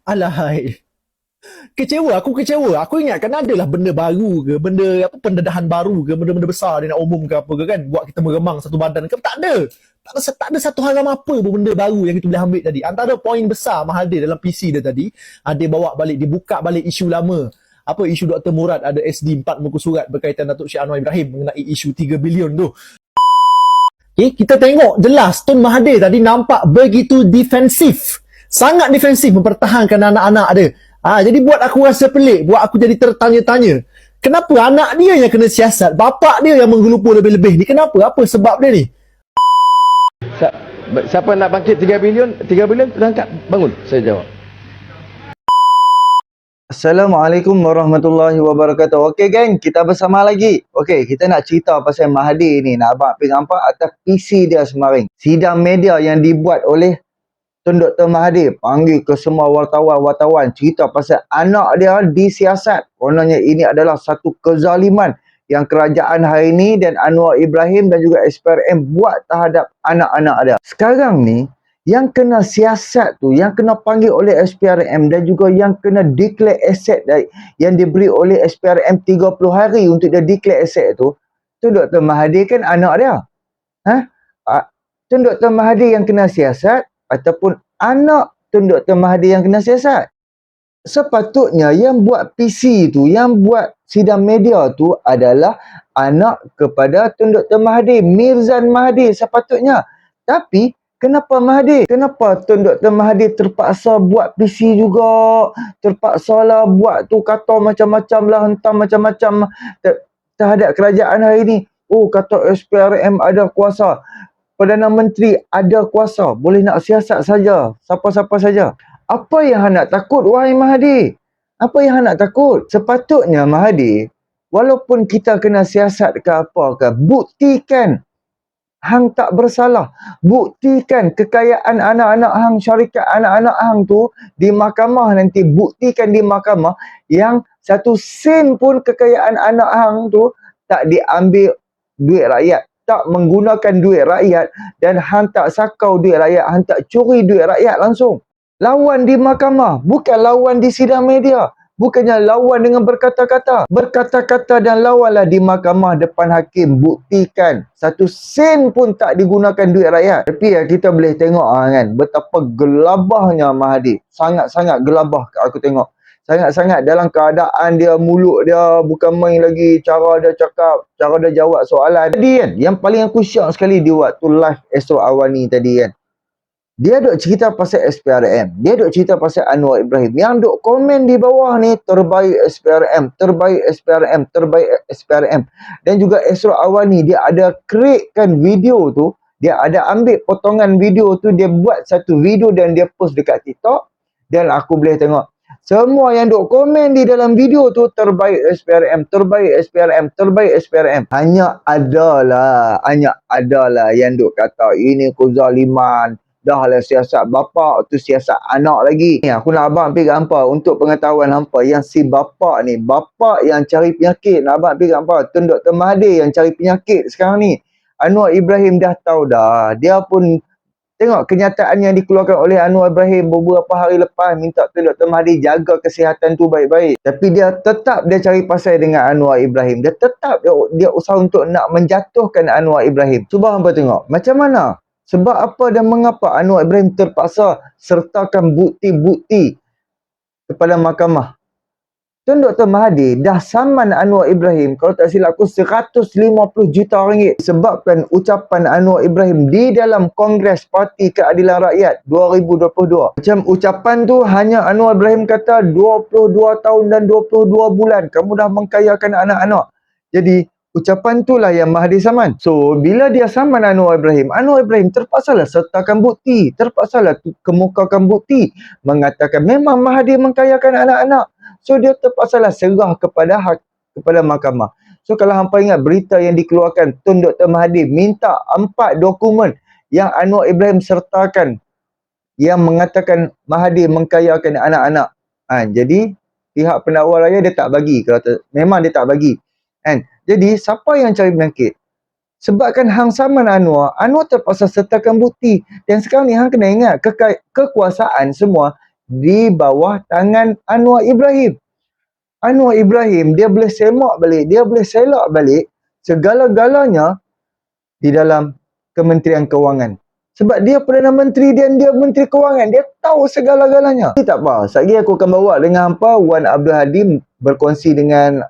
Alahai. Kecewa, aku kecewa. Aku ingat kan adalah benda baru ke, benda apa pendedahan baru ke, benda-benda besar dia nak umum ke apa ke kan, buat kita meremang satu badan ke. Tak ada. Tak ada satu haram apa pun benda baru yang kita boleh ambil tadi. Antara poin besar Mahathir dalam PC dia tadi, dia bawa balik, dia buka balik isu lama. Apa isu Dr. Murad ada SD 4 muka surat berkaitan Datuk Syed Anwar Ibrahim mengenai isu 3 bilion tu. Okay, kita tengok jelas Tun Mahathir tadi nampak begitu defensif. Sangat defensif mempertahankan anak-anak dia. Jadi buat aku rasa pelik, buat aku jadi tertanya-tanya. Kenapa anak dia yang kena siasat, bapak dia yang menggelupur lebih-lebih ni? Kenapa? Apa sebab dia ni? Siapa nak bangkit 3 bilion? 3 bilion terangkat bangun. Saya jawab. Assalamualaikum warahmatullahi wabarakatuh. Okey geng, kita bersama lagi. Okey, kita nak cerita pasal Mahathir ni. Nak abang pergi nampak atas PC dia semarin. Sidang media yang dibuat oleh Tun Dr. Mahathir. Panggil ke semua wartawan-wartawan. Cerita pasal anak dia disiasat. Kononnya ini adalah satu kezaliman yang kerajaan hari ini dan Anwar Ibrahim dan juga SPRM buat terhadap anak-anak dia. Sekarang ni, yang kena siasat tu, yang kena panggil oleh SPRM dan juga yang kena declare aset yang diberi oleh SPRM 30 hari untuk dia declare aset tu Dr. Mahathir kan anak dia. Tun Dr. Mahathir yang kena siasat ataupun anak Tun Dr. Mahathir yang kena siasat? Sepatutnya yang buat PC tu, yang buat sidang media tu adalah anak kepada Tun Dr. Mahathir, Mirzan Mahathir sepatutnya. Tapi kenapa Mahathir? Kenapa Tun Dr. Mahathir terpaksa buat PC juga? Terpaksa lah buat tu, kata macam-macam lah, hentam macam-macam terhadap kerajaan hari ni. Oh, kata SPRM ada kuasa. Perdana Menteri ada kuasa. Boleh nak siasat saja. Siapa-siapa saja. Apa yang hang nak takut, wahai Mahathir? Apa yang hang nak takut? Sepatutnya Mahathir, walaupun kita kena siasat ke apa ke, buktikan hang tak bersalah. Buktikan kekayaan anak-anak hang, syarikat anak-anak hang tu di mahkamah nanti. Buktikan di mahkamah yang satu sen pun kekayaan anak hang tu tak diambil duit rakyat. Tak menggunakan duit rakyat dan hang tak sakau duit rakyat. Hang tak curi duit rakyat langsung. Lawan di mahkamah. Bukan lawan di sidang media. Bukannya lawan dengan berkata-kata. Berkata-kata dan lawanlah di mahkamah depan hakim. Buktikan satu sen pun tak digunakan duit rakyat. Tapi ya, kita boleh tengok kan, betapa gelabahnya Mahathir. Sangat-sangat gelabah aku tengok. Sangat-sangat dalam keadaan dia, mulut dia bukan main lagi, cara dia cakap, cara dia jawab soalan. Tadi kan, yang paling aku syak sekali di waktu live Esok Awani tadi kan, dia duk cerita pasal SPRM. Dia duk cerita pasal Anwar Ibrahim. Yang duk komen di bawah ni, terbaik SPRM, terbaik SPRM, terbaik SPRM. Dan juga Esok Awani, dia ada createkan video tu. Dia ada ambil potongan video tu, dia buat satu video dan dia post dekat TikTok. Dan aku boleh tengok. Semua yang duk komen di dalam video tu, terbaik SPRM, terbaik SPRM, terbaik SPRM. Hanya adalah yang duk kata ini kezaliman. Dah lah siasat bapak tu, siasat anak lagi. Ni aku nak abang pergi hampa untuk pengetahuan hampa yang si bapak ni, bapak yang cari penyakit. Nak abang pergi hampa, Tun Dr. Mahathir yang cari penyakit sekarang ni. Anwar Ibrahim dah tahu dah. Dia pun tengok kenyataan yang dikeluarkan oleh Anwar Ibrahim beberapa hari lepas, minta Tun Dr. Mahathir jaga kesihatan tu baik-baik. Tapi dia tetap dia cari pasal dengan Anwar Ibrahim. Dia tetap dia usaha untuk nak menjatuhkan Anwar Ibrahim. Cuba hampa tengok macam mana. Sebab apa dan mengapa Anwar Ibrahim terpaksa sertakan bukti-bukti kepada mahkamah. Tun Dr. Mahathir dah saman Anwar Ibrahim, kalau tak silap aku, 150 juta ringgit sebabkan ucapan Anwar Ibrahim di dalam Kongres Parti Keadilan Rakyat 2022. Macam ucapan tu hanya Anwar Ibrahim kata 22 tahun dan 22 bulan kamu dah mengkayakan anak-anak. Jadi ucapan itulah yang Mahathir saman. So, bila dia saman Anwar Ibrahim terpaksalah sertakan bukti, terpaksalah kemukakan bukti, mengatakan memang Mahathir mengkayakan anak-anak. So, dia terpaksalah serah kepada mahkamah. So, kalau hampa ingat berita yang dikeluarkan, Tun Dr. Mahathir minta 4 dokumen yang Anwar Ibrahim sertakan yang mengatakan Mahathir mengkayakan anak-anak. Jadi, pihak pendakwa raya dia tak bagi. Memang dia tak bagi. Jadi, siapa yang cari penyakit? Sebabkan hang saman Anwar terpaksa sertakan bukti. Dan sekarang ni hang kena ingat, kekuasaan semua di bawah tangan Anwar Ibrahim. Anwar Ibrahim dia boleh semak balik, dia boleh selak balik segala-galanya di dalam Kementerian Kewangan. Sebab dia Perdana Menteri dan dia Menteri Kewangan, dia tahu segala-galanya. Ini tak apa. Sekejap lagi aku akan bawa dengan apa Wan Abdul Hadi berkongsi dengan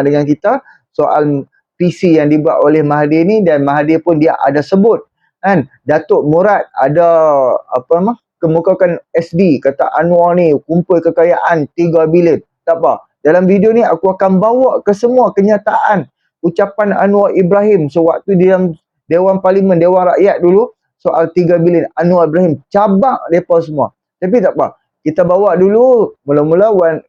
dengan kita soal PC yang dibuat oleh Mahathir ni, dan Mahathir pun dia ada sebut kan Datuk Murad ada kemukakan SD, kata Anwar ni kumpul kekayaan 3 bilion. Tak apa. Dalam video ni aku akan bawa ke semua kenyataan ucapan Anwar Ibrahim sewaktu di dalam Dewan Parlimen, Dewan Rakyat dulu soal 3 bilion. Anwar Ibrahim cabak mereka semua. Tapi tak apa. Kita bawa dulu mula-mula Wan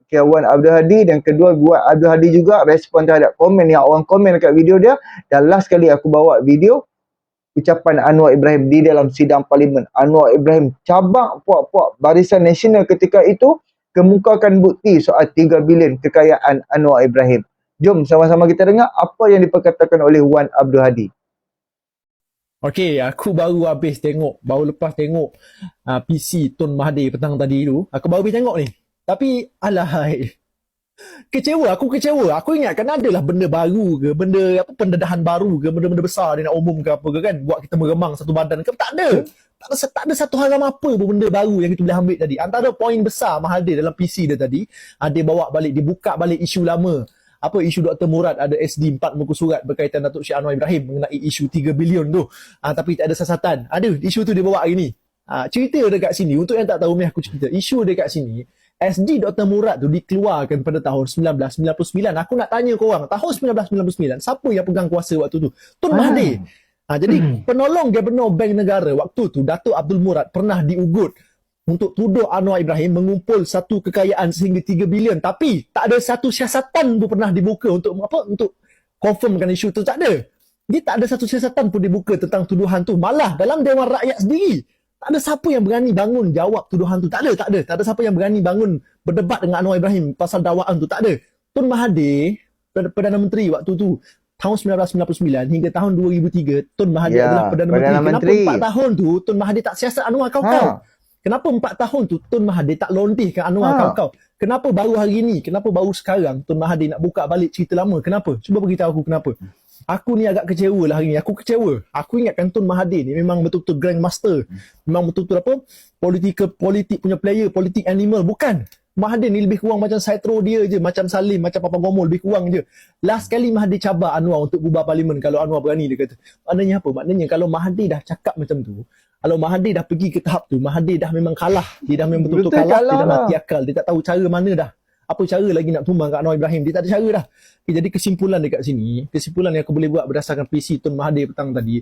Abdul Hadi, dan kedua Wan Abdul Hadi juga respon terhadap komen yang orang komen dekat video dia, dan last kali aku bawa video ucapan Anwar Ibrahim di dalam sidang parlimen. Anwar Ibrahim cabak puak-puak Barisan Nasional ketika itu kemukakan bukti soal 3 bilion kekayaan Anwar Ibrahim. Jom sama-sama kita dengar apa yang diperkatakan oleh Wan Abdul Hadi. Okey, aku baru lepas tengok PC Tun Mahathir petang tadi tu. Aku baru habis tengok ni. Tapi alahai. Aku kecewa. Aku ingatkan adalah benda baru ke, benda pendedahan baru ke, benda-benda besar dia nak umum ke apa ke kan, buat kita meremang satu badan ke. Tak ada. Tak ada satu haram apa pun benda baru yang kita boleh ambil tadi. Antara poin besar Mahathir dalam PC dia tadi, dia bawa balik, dia buka balik isu lama. Isu Dr. Murad ada SD 4 muka surat berkaitan Datuk Syed Anwar Ibrahim mengenai isu 3 bilion tu. Tapi tak ada siasatan. Ada isu tu dia bawa hari ni. Cerita dekat sini, untuk yang tak tahu aku cerita. Isu dekat sini, SD Dr. Murad tu dikeluarkan pada tahun 1999. Aku nak tanya korang, tahun 1999, siapa yang pegang kuasa waktu tu? Tun Mahathir. Jadi penolong Gubernur Bank Negara waktu tu, Datuk Abdul Murad, pernah diugut untuk tuduh Anwar Ibrahim mengumpul satu kekayaan sehingga 3 bilion, tapi tak ada satu siasatan pun pernah dibuka untuk confirmkan isu tu. Tak ada. Dia tak ada satu siasatan pun dibuka tentang tuduhan tu. Malah dalam Dewan Rakyat sendiri tak ada siapa yang berani bangun jawab tuduhan tu. Tak ada siapa yang berani bangun berdebat dengan Anwar Ibrahim pasal dakwaan tu. Tak ada. Tun Mahathir, Perdana Menteri waktu tu, tahun 1999 hingga tahun 2003, Tun Mahathir adalah Perdana Menteri. Kenapa 4 tahun tu Tun Mahathir tak siasat Anwar kau-kau? Kenapa 4 tahun tu Tun Mahathir tak lontihkan Anwar kau-kau? Kenapa baru hari ni? Kenapa baru sekarang Tun Mahathir nak buka balik cerita lama? Kenapa? Cuba beritahu aku kenapa. Aku ni agak kecewa lah hari ni. Aku kecewa. Aku ingatkan Tun Mahathir ni memang betul-betul grandmaster. Memang betul-betul politik punya player, politik animal. Bukan. Mahathir ni lebih kurang macam side row dia je. Macam Salim, macam Papa Gomo, lebih kurang je. Last kali Mahathir cabar Anwar untuk bubar parlimen kalau Anwar berani, dia kata. Maknanya apa? Maknanya kalau Mahathir dah cakap macam tu, kalau Mahathir dah pergi ke tahap tu, Mahathir dah memang kalah. Dia dah memang betul-betul kalah. Dia dah mati akal. Dia tak tahu cara mana dah. Apa cara lagi nak tumbang kat Anwar Ibrahim. Dia tak ada cara dah. Okay, jadi kesimpulan dekat sini, kesimpulan yang aku boleh buat berdasarkan PC Tun Mahathir petang tadi,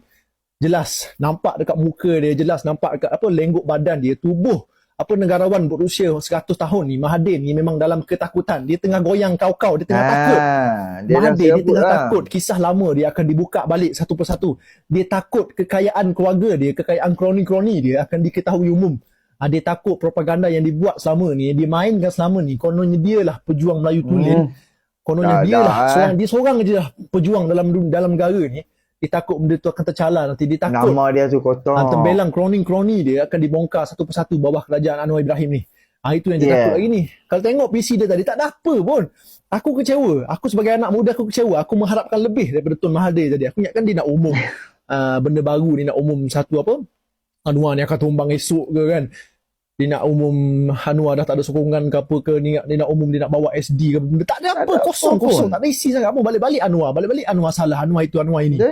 jelas nampak dekat muka dia, jelas nampak dekat lenggok badan dia, tubuh negarawan berusia 100 tahun ni, Mahathir ni memang dalam ketakutan. Dia tengah goyang kau-kau, dia tengah takut. Mahathir dia tengah takut kisah lama dia akan dibuka balik satu persatu. Dia takut kekayaan keluarga dia, kekayaan kroni-kroni dia akan diketahui umum. Dia takut propaganda yang dibuat selama ni, dia mainkan selama ni, kononnya dia lah pejuang Melayu tulen. Kononnya dia lah dia seorang je lah pejuang dalam negara ni. Dia takut benda tu akan tercalar nanti. Dia takut nama dia tu kotor. Tembelang kroni-kroni dia akan dibongkar satu persatu bawah kerajaan Anwar Ibrahim ni. Itu yang dia takut lagi ni. Kalau tengok PC dia tadi, tak ada apa pun. Aku kecewa. Aku sebagai anak muda, aku kecewa. Aku mengharapkan lebih daripada Tun Mahathir tadi. Aku ingatkan dia nak umum benda baru. Dia nak umum satu Anwar ni akan tumbang esok ke kan. Dia nak umum Anwar dah tak ada sokongan ke apa ke. Dia nak umum, dia nak bawa SD ke benda. Tak ada apa. Kosong. Tak ada isi sangat apa. Balik-balik Anwar salah. Anwar itu, Anwar ini.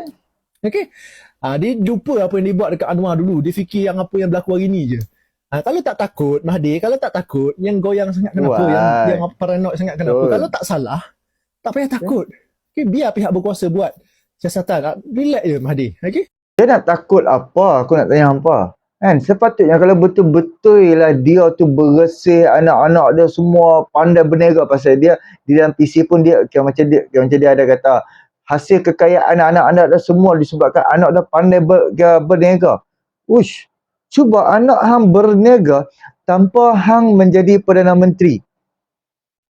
Okay. Dia jumpa apa yang dia buat dekat Anwar dulu. Dia fikir yang apa yang berlaku hari ni je. Kalau tak takut, Mahathir, kalau tak takut, yang goyang sangat kenapa? Yang paranoid sangat kenapa? Kalau tak salah, tak payah takut. Okay, biar pihak berkuasa buat siasatan. Relax je Mahathir. Okay? Dia nak takut apa? Aku nak tanya apa? Kan? Sepatutnya kalau betul-betul lah dia tu bersih, anak-anak dia semua pandai bernega, pasal dia di dalam PC pun dia macam dia ada kata hasil kekayaan anak-anak dah semua disebabkan anak dah pandai berniaga. Ush, cuba anak hang berniaga tanpa hang menjadi Perdana Menteri.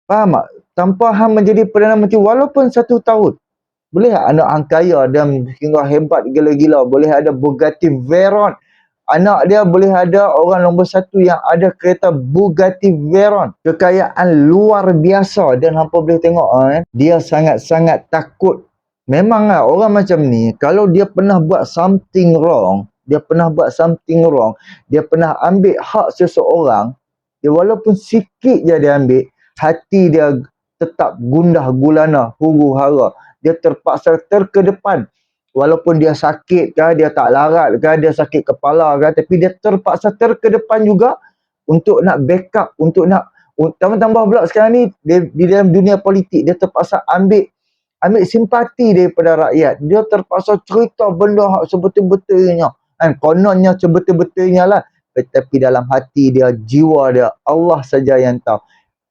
Faham tak? Tanpa hang menjadi Perdana Menteri walaupun 1 tahun. Boleh tak anak hang kaya dan hingga hebat gila-gila. Boleh ada Bugatti Veyron. Anak dia boleh ada orang nombor satu yang ada kereta Bugatti Veyron. Kekayaan luar biasa. Dan hampa boleh tengok dia sangat-sangat takut. Memanglah orang macam ni, kalau dia pernah buat something wrong, dia pernah ambil hak seseorang, dia walaupun sikit je dia ambil, hati dia tetap gundah gulana, huru hara. Dia terpaksa terkedepan. Walaupun dia sakit ke, dia tak larat ke, dia sakit kepala ke, tapi dia terpaksa terkedepan juga untuk nak backup, untuk nak tambah-tambah pula sekarang ni di dalam dunia politik, dia terpaksa ambil simpati daripada rakyat. Dia terpaksa cerita benda hak sebetul-betulnya. Kan kononnya sebetul-betulnya lah. Tetapi dalam hati dia, jiwa dia, Allah saja yang tahu.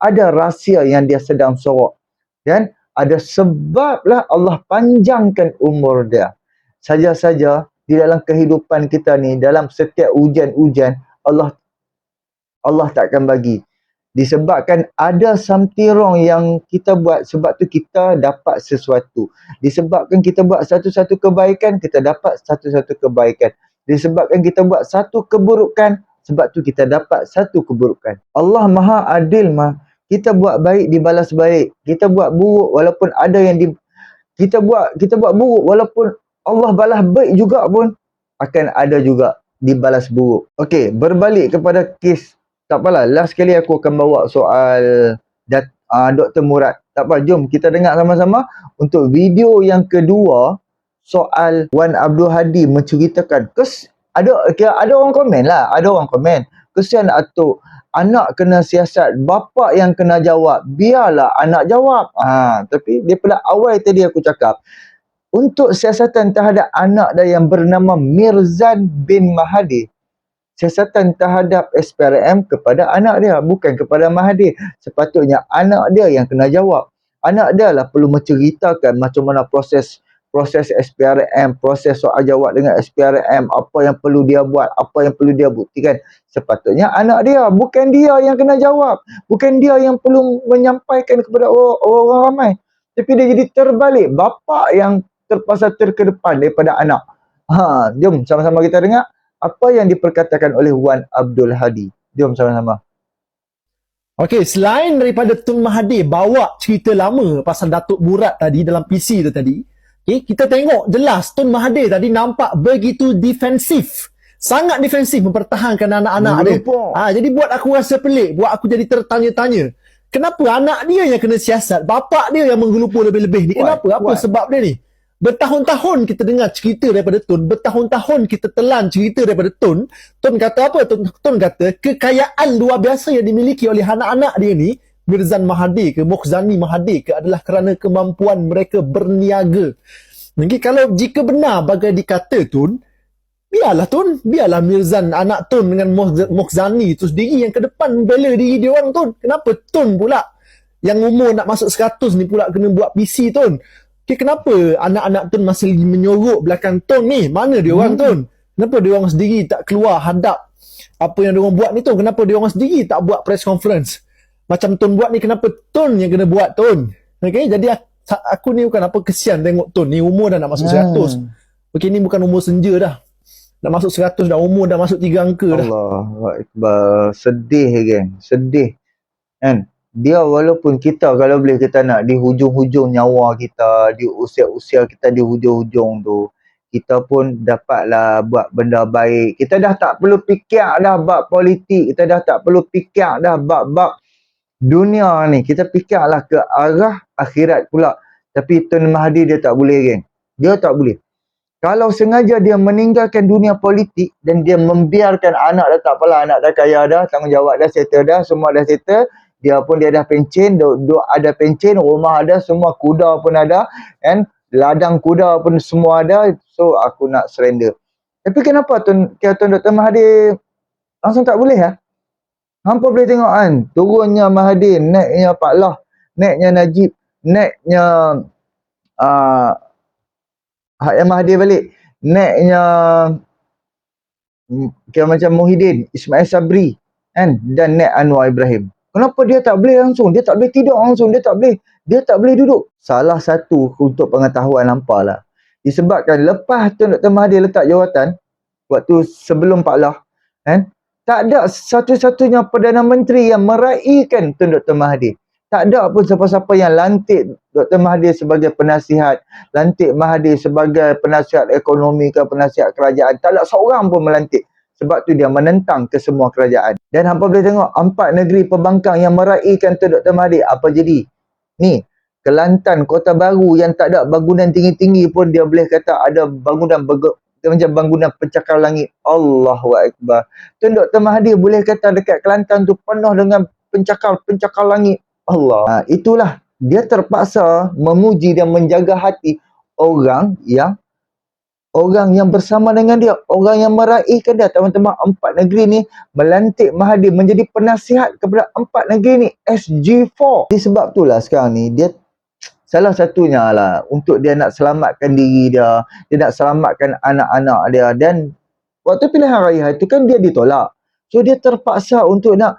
Ada rahsia yang dia sedang sorok. Dan ada sebablah Allah panjangkan umur dia. Saja-saja di dalam kehidupan kita ni, dalam setiap ujian-ujian, Allah takkan bagi. Disebabkan ada something wrong yang kita buat, sebab tu kita dapat sesuatu. Disebabkan kita buat satu-satu kebaikan, kita dapat satu-satu kebaikan. Disebabkan kita buat satu keburukan, sebab tu kita dapat satu keburukan. Allah Maha Adil mah. Kita buat baik dibalas baik. Kita buat buruk walaupun ada yang kita buat buruk walaupun Allah balas baik juga pun akan ada juga dibalas buruk. Okey, berbalik kepada kes. Tak apalah, last kali aku akan bawa soal Dr. Murad. Tak apa, jom kita dengar sama-sama untuk video yang kedua soal Wan Abdul Hadi menceritakan. Ada orang komen lah, kesian atuk, anak kena siasat, bapa yang kena jawab, biarlah anak jawab. Tapi daripada awal tadi aku cakap, untuk siasatan terhadap anak dia yang bernama Mirzan bin Mahathir, siasatan terhadap SPRM kepada anak dia, bukan kepada Mahathir. Sepatutnya anak dia yang kena jawab. Anak dia lah perlu menceritakan macam mana proses SPRM, proses soal jawab dengan SPRM, apa yang perlu dia buat, apa yang perlu dia buktikan. Sepatutnya anak dia, bukan dia yang kena jawab. Bukan dia yang perlu menyampaikan kepada orang ramai. Tapi dia jadi terbalik. Bapa yang terpaksa terkedepan daripada anak. Jom sama-sama kita dengar apa yang diperkatakan oleh Wan Abdul Hadi. Jom sama-sama. Okey, selain daripada Tun Mahathir bawa cerita lama pasal Datuk Murad tadi dalam PC tu tadi, okay, kita tengok jelas Tun Mahathir tadi nampak begitu defensif. Sangat defensif mempertahankan anak-anak dia. Jadi buat aku rasa pelik, buat aku jadi tertanya-tanya. Kenapa anak dia yang kena siasat, bapa dia yang menggelupur lebih-lebih ni? Kenapa? Apa sebab dia ni? Bertahun-tahun kita dengar cerita daripada Tun, bertahun-tahun kita telan cerita daripada Tun. Tun kata apa? Tun kata kekayaan luar biasa yang dimiliki oleh anak-anak dia ni, Mirzan Mahathir ke Mokhzani Mahathir ke, adalah kerana kemampuan mereka berniaga. Jadi kalau jika benar bagai dikata Tun, biarlah Mirzan anak Tun dengan Mokhzani tu sendiri yang ke depan bela diri dia orang Tun. Kenapa Tun pula yang umur nak masuk 100 ni pula kena buat PC Tun? Kenapa anak-anak Tun masih menyorok belakang Tun ni? Mana dia orang Tun? Kenapa dia orang sendiri tak keluar hadap apa yang dia orang buat ni Tun? Kenapa dia orang sendiri tak buat press conference? Macam Tun buat ni, kenapa Tun yang kena buat Tun? Okay, jadi aku ni bukan apa kesian tengok Tun ni umur dah nak masuk 100. Okay, ni bukan umur senja dah. Nak masuk 100 dah, umur dah masuk 3 angka dah. Allah, sedih geng, sedih. Kan? Dia walaupun kita kalau boleh kita nak di hujung-hujung nyawa kita, di usia-usia kita di hujung-hujung tu, kita pun dapatlah buat benda baik. Kita dah tak perlu fikir dah bab politik, kita dah tak perlu fikir dah bab dunia ni. Kita fikirlah ke arah akhirat pula. Tapi Tun Mahathir dia tak boleh geng. Dia tak boleh. Kalau sengaja dia meninggalkan dunia politik dan dia membiarkan anak dah, tak apalah, anak dah kaya dah, tanggungjawab dah settle dah, semua dah settle. Dia pun dia dah pencen, ada pencen, rumah ada, semua kuda pun ada, kan? Ladang kuda pun semua ada. So aku nak surrender. Tapi kenapa Tun Dr. Mahathir langsung tak boleh ya? Hampa boleh tengok kan, turunnya Mahathir, naiknya Pak Lah, naiknya Najib, naiknya Hayat Mahathir balik, naiknya macam Muhyiddin, Ismail Sabri, kan? Dan naik Anwar Ibrahim. Kenapa dia tak boleh langsung? Dia tak boleh tidur langsung. Dia tak boleh duduk. Salah satu untuk pengetahuan hampa lah. Disebabkan lepas Tun Dr. Mahathir letak jawatan, waktu sebelum Pak Lah, kan? Tak ada satu-satunya Perdana Menteri yang meraihkan Tun Dr. Mahathir. Tak ada pun siapa-siapa yang lantik Dr. Mahathir sebagai penasihat, lantik Mahathir sebagai penasihat ekonomi ke penasihat kerajaan. Tak ada seorang pun melantik. Sebab tu dia menentang ke semua kerajaan. Dan hampa boleh tengok 4 negeri pembangkang yang meraihkan Tun Dr. Mahathir. Apa jadi? Ni, Kelantan, Kota Baru yang tak ada bangunan tinggi-tinggi pun dia boleh kata ada bangunan dia macam bangunan pencakar langit. Allahu Akbar. Tun Dr. Mahathir boleh kata dekat Kelantan tu penuh dengan pencakar langit. Allah. Itulah dia terpaksa memuji dan menjaga hati orang yang bersama dengan dia, orang yang meraihkan dia. Teman-teman, 4 negeri ni melantik Mahathir menjadi penasihat kepada 4 negeri ni, SG4. Sebab itulah sekarang ni dia salah satunya lah untuk dia nak selamatkan diri dia nak selamatkan anak-anak dia. Dan waktu pilihan raya itu kan dia ditolak. So dia terpaksa untuk nak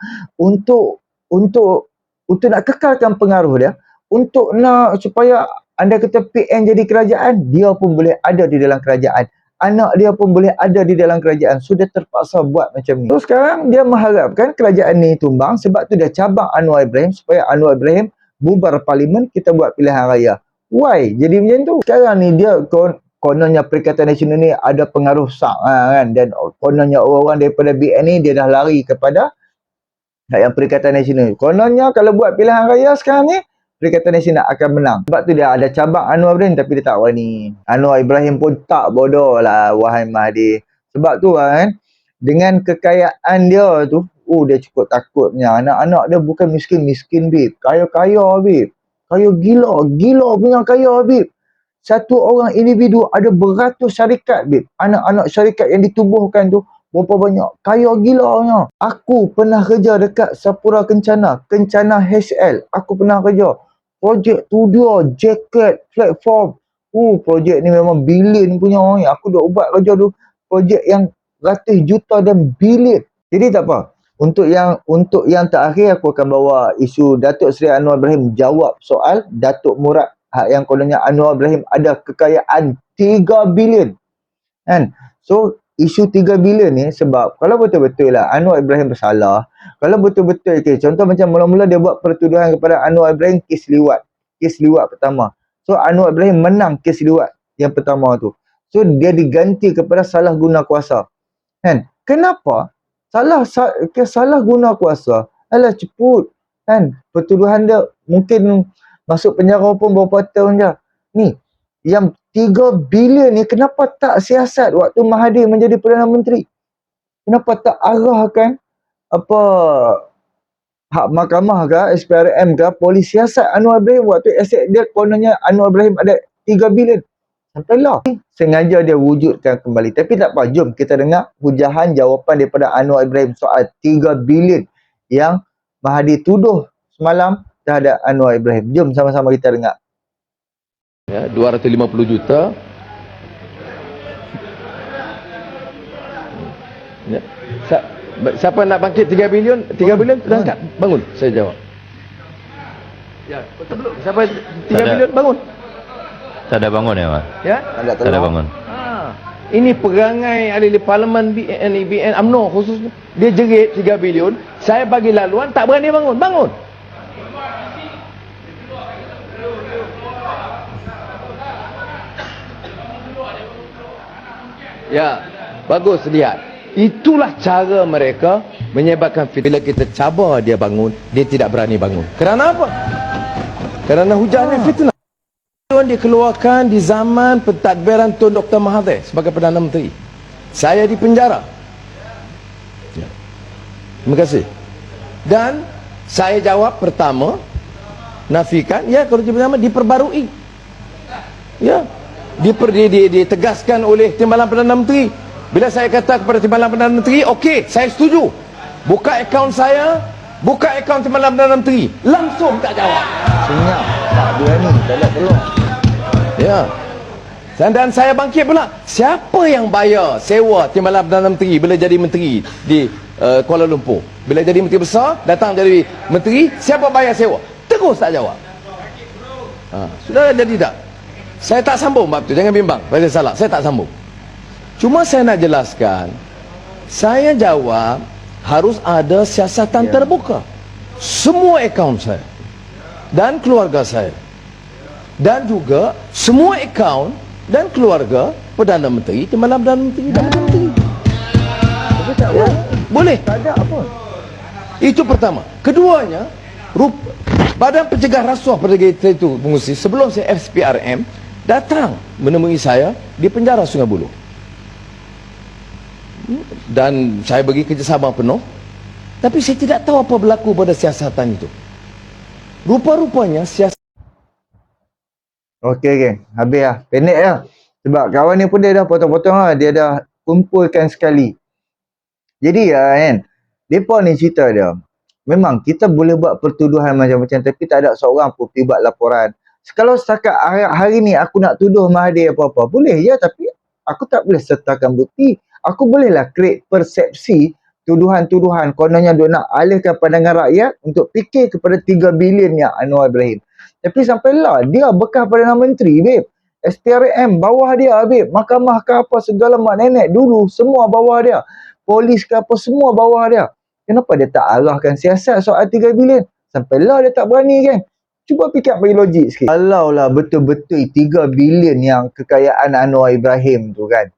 kekalkan pengaruh dia, untuk nak supaya anda kata PN jadi kerajaan, dia pun boleh ada di dalam kerajaan. Anak dia pun boleh ada di dalam kerajaan. So dia terpaksa buat macam ni. So sekarang dia mengharapkan kerajaan ni tumbang, sebab tu dia cabang Anwar Ibrahim supaya Anwar Ibrahim bubar parlimen, kita buat pilihan raya. Why? Jadi macam tu. Sekarang ni dia kononnya Perikatan Nasional ni ada pengaruh besar kan, dan kononnya orang-orang daripada BN ni dia dah lari kepada yang Perikatan Nasional. Kononnya kalau buat pilihan raya sekarang ni, Perikatan Nasional akan menang. Sebab tu dia ada cabang Anwar Ibrahim tapi dia tak wani. Anwar Ibrahim pun tak bodoh lah wahai Mahathir. Sebab tu kan, dengan kekayaan dia tu, dia cukup takutnya. Anak-anak dia bukan miskin-miskin, babe. Kaya-kaya, babe. Kaya gila. Gila punya kaya, babe. Satu orang individu ada beratus syarikat, babe. Anak-anak syarikat yang ditubuhkan tu berapa banyak. Kaya gilanya. Aku pernah kerja dekat Sapura Kencana HL. Aku pernah kerja. Projek tu dia, jaket, platform. Projek ni memang bilion punya. Aku dah buat kerja tu. Projek yang ratus juta dan bilion. Jadi tak apa. Untuk yang terakhir, aku akan bawa isu Datuk Seri Anwar Ibrahim jawab soal Datuk Murad, yang kononnya Anwar Ibrahim ada kekayaan 3 bilion. Kan? So, isu 3 bilion ni sebab kalau betul-betul lah Anwar Ibrahim bersalah, kalau betul-betul contoh macam mula-mula dia buat pertuduhan kepada Anwar Ibrahim kes liwat pertama. So, Anwar Ibrahim menang kes liwat yang pertama tu. So, dia diganti kepada salah guna kuasa. Kan? Kenapa? Salah guna kuasa. Alah ceput. Kan? Pertuduhan dia mungkin masuk penjara pun berapa tahun je. Ni, yang 3 bilion ni kenapa tak siasat waktu Mahathir menjadi Perdana Menteri? Kenapa tak arahkan hak mahkamah ke, SPRM ke, polis siasat Anwar Ibrahim waktu aset dia kononnya Anwar Ibrahim ada 3 bilion. Sampailah. Sengaja dia wujudkan kembali. Tapi tak apa, jom kita dengar hujahan jawapan daripada Anwar Ibrahim soal 3 bilion yang Mahathir tuduh semalam terhadap Anwar Ibrahim. Jom sama-sama kita dengar. Ya, 250 juta. Ya. Siapa nak bangkit 3 bilion? 3 bilion berangkat. Bangun, saya jawab. Ya, betul belum? Siapa 3 bilion bangun? Tak ada bangun ya, Pak? Ya? Tak ada bangun. Ini perangai ahli parlimen BN UMNO khususnya. Dia jerit 3 bilion, saya bagi laluan tak berani bangun. Bangun. Ya, bagus lihat. Itulah cara mereka menyebabkan fitnah. Bila kita cabar dia bangun, dia tidak berani bangun. Kerana apa? Kerana hujannya fitnah. Dikeluarkan di zaman pentadbiran Tun Dr. Mahathir sebagai Perdana Menteri. Saya di penjara. Ya. Terima kasih. Dan saya jawab pertama, nafikan, ya kalau pertama diperbarui. Ya. Ditegaskan oleh Timbalan Perdana Menteri. Bila saya kata kepada Timbalan Perdana Menteri, okey, saya setuju. Buka akaun saya, buka akaun Timbalan Perdana Menteri. Langsung tak jawab. Senyap. Tak berani, tak nak tolong. Ya. Dan saya bangkit pula. Siapa yang bayar sewa Timbalan Perdana Menteri bila jadi menteri di Kuala Lumpur? Bila jadi menteri besar, datang jadi menteri, siapa bayar sewa? Terus tak jawab. Sudah jadi tak? Saya tak sambung bab tu, jangan bimbang. Saya salah, saya tak sambung. Cuma saya nak jelaskan, saya jawab harus ada siasatan terbuka. Semua akaun saya dan keluarga saya, dan juga semua akaun dan keluarga Perdana Menteri, Timbalan Perdana Menteri dan Menteri Menteri. Tapi tak Ya, boleh. tak ada apa. Itu pertama. Keduanya, Badan Pencegah Rasuah pada ketika itu mengusi, sebelum saya SPRM, datang menemui saya di penjara Sungai Buloh. Dan saya bagi kerjasama penuh. Tapi saya tidak tahu apa berlaku pada siasatan itu. Rupa-rupanya siasat. Okey, geng. Habis lah. Pendek lah. Sebab kawan ni pun dia dah potong-potong lah. Dia dah kumpulkan sekali. Jadi ya kan, mereka ni cerita dia. Memang kita boleh buat pertuduhan macam-macam, tapi tak ada seorang pun pergi buat laporan. Kalau setakat hari ni aku nak tuduh Mahathir apa-apa, boleh je, tapi aku tak boleh sertakan bukti. Aku bolehlah create persepsi tuduhan-tuduhan kononnya dia nak alihkan pandangan rakyat untuk fikir kepada 3 bilion yang Anwar Ibrahim. Tapi sampailah dia bekas Perdana Menteri, babe. SPRM bawah dia, babe. Mahkamah ke apa segala mak nenek dulu semua bawah dia. Polis ke apa semua bawah dia. Kenapa dia tak arahkan siasat soal 3 bilion? Sampailah dia tak berani, kan? Cuba fikir bagi logik sikit. Kalau lah betul-betul 3 bilion yang kekayaan Anwar Ibrahim tu kan,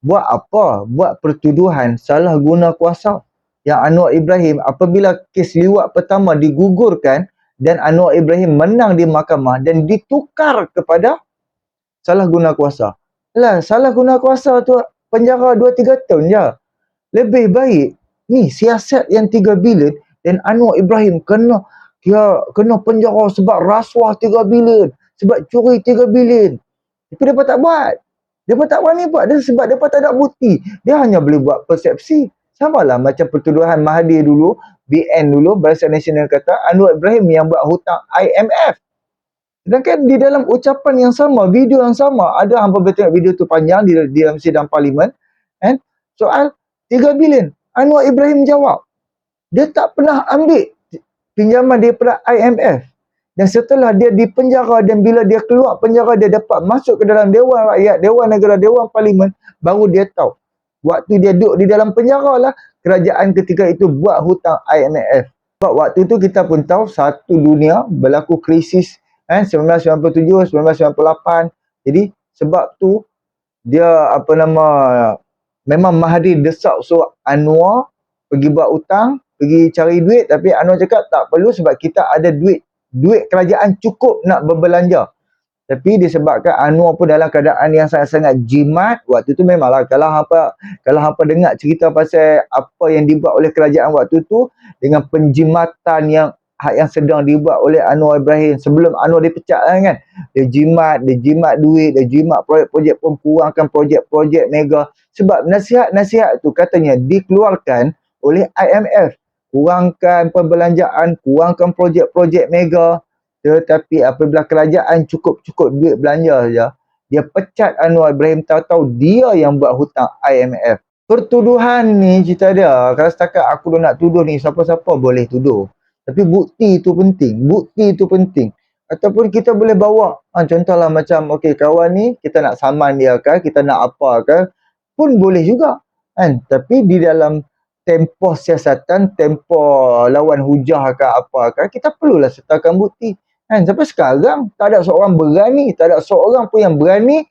buat apa? Buat pertuduhan salah guna kuasa. Yang Anwar Ibrahim apabila kes liwat pertama digugurkan dan Anwar Ibrahim menang di mahkamah dan ditukar kepada salah guna kuasa. Lah, salah guna kuasa tu penjara 2-3 tahun je. Lebih baik ni siasat yang 3 bilion dan Anwar Ibrahim kena penjara sebab rasuah 3 bilion, sebab curi 3 bilion. Tapi dia tak buat. Dia tak berani buat dia sebab dia tak ada bukti. Dia hanya boleh buat persepsi. Samalah macam pertuduhan Mahathir dulu, BN dulu, Barisan Nasional kata Anwar Ibrahim yang buat hutang IMF. Sedangkan di dalam ucapan yang sama, video yang sama, ada hampa boleh tengok video tu panjang di dalam sidang parlimen, kan? Soal 3 bilion. Anwar Ibrahim jawab, dia tak pernah ambil pinjaman daripada IMF. Dan setelah dia dipenjara dan bila dia keluar penjara, dia dapat masuk ke dalam Dewan Rakyat, Dewan Negara, Dewan Parlimen, baru dia tahu. Waktu dia duduk di dalam penjara lah, kerajaan ketika itu buat hutang IMF. Sebab waktu tu kita pun tahu satu dunia berlaku krisis 1997, 1998. Jadi sebab tu dia memang Mahathir desak suruh Anwar pergi buat hutang, pergi cari duit, tapi Anwar cakap tak perlu sebab kita ada duit kerajaan cukup nak berbelanja. Tapi disebabkan Anwar pun dalam keadaan yang sangat-sangat jimat, waktu tu memanglah kalau hampa dengar cerita pasal apa yang dibuat oleh kerajaan waktu tu dengan penjimatan yang sedang dibuat oleh Anwar Ibrahim sebelum Anwar dipecat kan. Dia jimat duit, dia jimat projek-projek pun, kurangkan projek-projek mega. Sebab nasihat-nasihat tu katanya dikeluarkan oleh IMF. Kurangkan perbelanjaan, kurangkan projek-projek mega. Tetapi apabila kerajaan cukup duit belanja saja, dia pecat Anwar Ibrahim, tahu-tahu dia yang buat hutang IMF. Pertuduhan ni cerita dia, kalau setakat aku nak tuduh ni, siapa-siapa boleh tuduh. Tapi bukti tu penting. Ataupun kita boleh bawa, contohlah macam, okey kawan ni, kita nak saman dia kan, kita nak apa kan, pun boleh juga. Kan? Tapi di dalam tempoh siasatan, tempoh lawan hujah ke apa kan, kita perlulah sertakan bukti. Kan? Sampai sekarang, tak ada seorang pun yang berani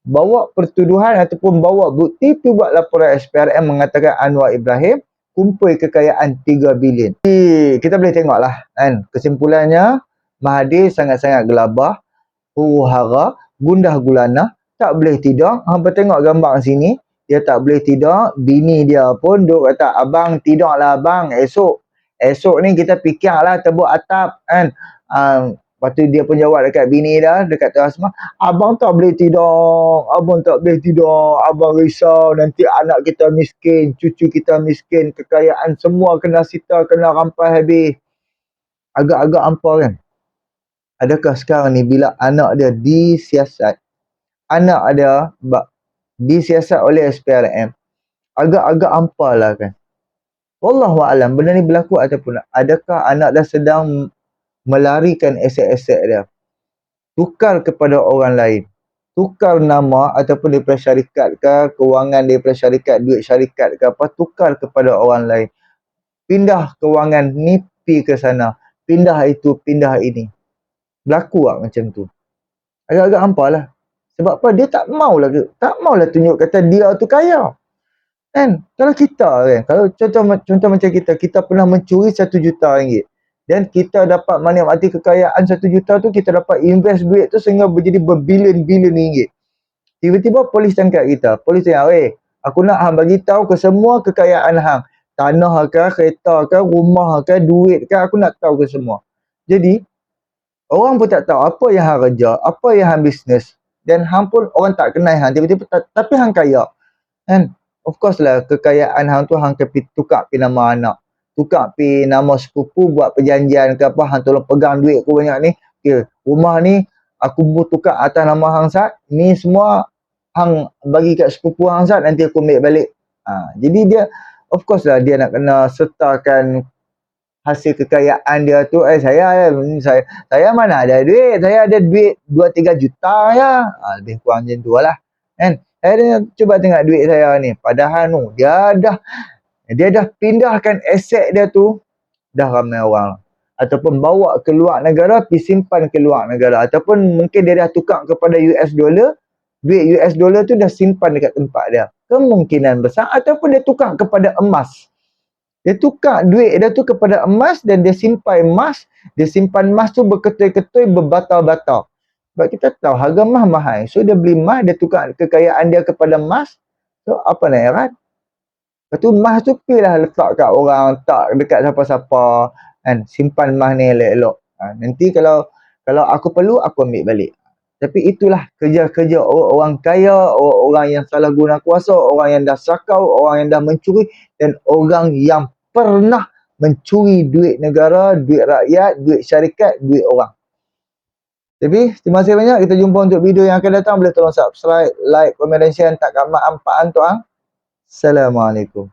bawa pertuduhan ataupun bawa bukti pergi buat laporan SPRM mengatakan Anwar Ibrahim kumpul kekayaan 3 bilion. Kita boleh tengoklah kan, kesimpulannya Mahathir sangat-sangat gelabah, huru-hara, gundah gulana, tak boleh tidur. Hampa tengok gambar sini, dia tak boleh tidur. Bini dia pun duk kata, abang tidurlah abang, esok ni kita fikirlah tebuk atap kan. Lepas tu dia pun jawab dekat bini dah, dekat Terasma, abang tak boleh tidur, abang risau nanti anak kita miskin, cucu kita miskin, kekayaan semua kena sita, kena rampas habis. Agak-agak hampa kan. Adakah sekarang ni bila anak dia disiasat oleh SPRM, agak-agak hampa lah kan. Wallahualam benda ni berlaku ataupun adakah anak dia sedang melarikan aset-aset dia tukar kepada orang lain. tukar nama ataupun daripada syarikat ke, kewangan daripada syarikat, duit syarikat ke apa, tukar kepada orang lain. Pindah kewangan ni pi ke sana, pindah itu, pindah ini. Berlaku tak macam tu? Agak-agak hampa lah. Sebab apa? Dia tak maulah tunjuk kata dia tu kaya. Kan? Kalau kita kan, kalau contoh macam kita pernah mencuri 1 juta ringgit. Dan kita dapat menikmati kekayaan 1 juta tu, kita dapat invest duit tu sehingga menjadi berbilion-bilion ringgit. Tiba-tiba polis tangkap kita. Polis tanya, aku nak hang bagi tahu ke semua kekayaan hang. Tanah ke, kereta ke, rumah ke, duit ke, aku nak tahu ke semua. Jadi, orang pun tak tahu apa yang hang kerja, apa yang hang bisnes. Dan hang pun orang tak kenal hang. Tiba-tiba, tapi hang kaya. Kan? Of course lah, kekayaan hang tu hang tukar pi nama anak. Tukar pi nama sepupu, buat perjanjian ke apa, hang tolong pegang duit aku banyak ni. Okay, rumah ni, aku tukar atas nama hang Sat. Ni semua hang bagi kat sepupu hang Sat, nanti aku ambil balik. Jadi dia, of course lah, dia nak kena sertakan hasil kekayaan dia tu. Saya mana ada duit, saya ada duit 2-3 juta ya. Lebih kurang macam tu lah. Kan? Saya cuba tengok duit saya ni. Padahal tu, dia dah pindahkan aset dia tu, dah ramai orang. Ataupun bawa ke luar negara, pergi simpan ke luar negara. Ataupun mungkin dia dah tukar kepada US dollar, duit US dollar tu dah simpan dekat tempat dia. Kemungkinan besar. Ataupun dia tukar kepada emas. Dia tukar duit dia tu kepada emas dan dia simpan emas. Dia simpan emas tu berketui-ketui, berbata-bata. Sebab kita tahu harga emas mahal. So dia beli emas, dia tukar kekayaan dia kepada emas. So apa nak heran? Lepas tu emas tu pilih letak kat orang, tak dekat siapa-siapa. Kan? Simpan emas ni elok-elok. Nanti kalau aku perlu, aku ambil balik. Tapi itulah kerja-kerja orang kaya, orang yang salah guna kuasa, orang yang dah sakau, orang yang dah mencuri, dan orang yang pernah mencuri duit negara, duit rakyat, duit syarikat, duit orang. Tapi terima kasih banyak. Kita jumpa untuk video yang akan datang. Boleh tolong subscribe, like, komen dan share. Tak kat manfaat untuk Assalamualaikum.